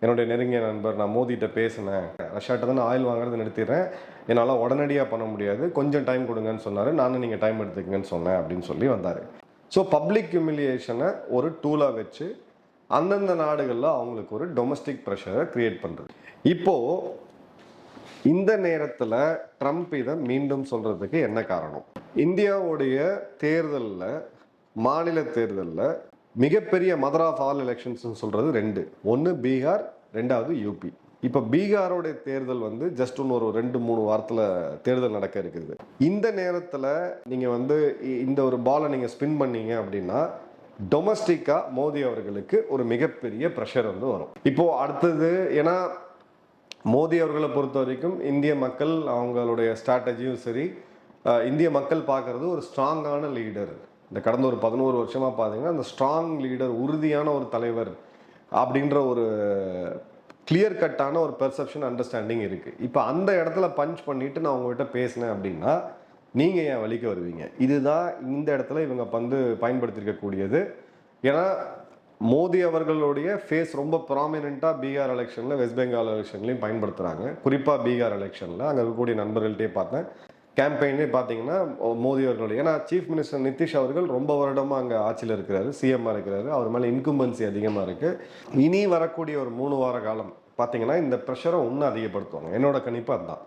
என்னுடைய நெருங்கிய நண்பர், நான் மோதிட்ட பேசினேன், ரஷ்யாட்ட தான் ஆயில் வாங்குறது நிறுத்திடுறேன், என்னால் உடனடியாக பண்ண முடியாது, கொஞ்சம் டைம் கொடுங்கன்னு சொன்னார், நானும் நீங்கள் டைம் எடுத்துக்கங்கன்னு சொன்னேன் அப்படின்னு சொல்லி வந்தார். ஸோ பப்ளிக் ஹியூமிலியேஷனை ஒரு டூலாக வச்சு அந்தந்த நாடுகளில் அவங்களுக்கு ஒரு டொமஸ்டிக் ப்ரெஷரை கிரியேட் பண்ணுறது. இப்போது இந்த நேரத்தில் ட்ரம்ப் இதை மீண்டும் சொல்கிறதுக்கு என்ன காரணம்? இந்தியாவுடைய தேர்தலில், மாநில தேர்தலில் மிகப்பெரிய மதர் ஆஃப் ஆல் எலெக்ஷன்ஸ்னு சொல்கிறது ரெண்டு. ஒன்று பீகார், ரெண்டாவது யூபி. இப்போ பீகாரோடைய தேர்தல் வந்து ஜஸ்ட் ஒரு 2-3 வாரத்தில் தேர்தல் நடக்க இருக்குது. இந்த நேரத்தில் நீங்கள் இந்த ஒரு பாலை நீங்கள் ஸ்பின் பண்ணீங்க அப்படின்னா டொமஸ்டிக்காக மோடி அவர்களுக்கு ஒரு மிகப்பெரிய ப்ரெஷர் வரும். இப்போது அடுத்தது, ஏன்னா மோடி அவர்களை பொறுத்த வரைக்கும் இந்திய மக்கள் அவங்களுடைய ஸ்ட்ராட்டஜியும் சரி, இந்திய மக்கள் பார்க்குறது ஒரு ஸ்ட்ராங்கான லீடர். இந்த கடந்த ஒரு 11 வருஷமாக பார்த்தீங்கன்னா அந்த ஸ்ட்ராங் லீடர், உறுதியான ஒரு தலைவர் அப்படின்ற ஒரு கிளியர் கட்டான ஒரு பெர்செப்ஷன், அண்டர்ஸ்டாண்டிங் இருக்குது. இப்போ அந்த இடத்துல பஞ்ச் பண்ணிவிட்டு நான் உங்கள்கிட்ட பேசினேன் அப்படின்னா நீங்கள் ஏன் வலிக்க வருவீங்க? இதுதான் இந்த இடத்துல இவங்க பயன்படுத்தியிருக்கக்கூடியது. ஏன்னா மோடி அவர்களுடைய ஃபேஸ் ரொம்ப ப்ராமினெண்ட்டாக பீகார் எலெக்ஷனில், வெஸ்ட் பெங்கால் எலெக்ஷன்லையும் பயன்படுத்துகிறாங்க. குறிப்பாக பீகார் எலெக்ஷனில் அங்கே இருக்கக்கூடிய நண்பர்கள்ட்டே பார்த்தேன், கேம்பெயினே பார்த்தீங்கன்னா மோடி அவர்களுடைய, ஏன்னா சீஃப் மினிஸ்டர் நிதிஷ் அவர்கள் ரொம்ப வருடமாக அங்கே ஆட்சியில் இருக்கிறாரு, சிஎம்மாக இருக்கிறாரு, அவர் மேலே இன்கும்பன்சி அதிகமாக இருக்குது. இனி வரக்கூடிய ஒரு 3 வார காலம் பார்த்தீங்கன்னா இந்த ப்ரெஷரை இன்னும் அதிகப்படுத்துவாங்க. என்னோட கணிப்பு அதுதான்.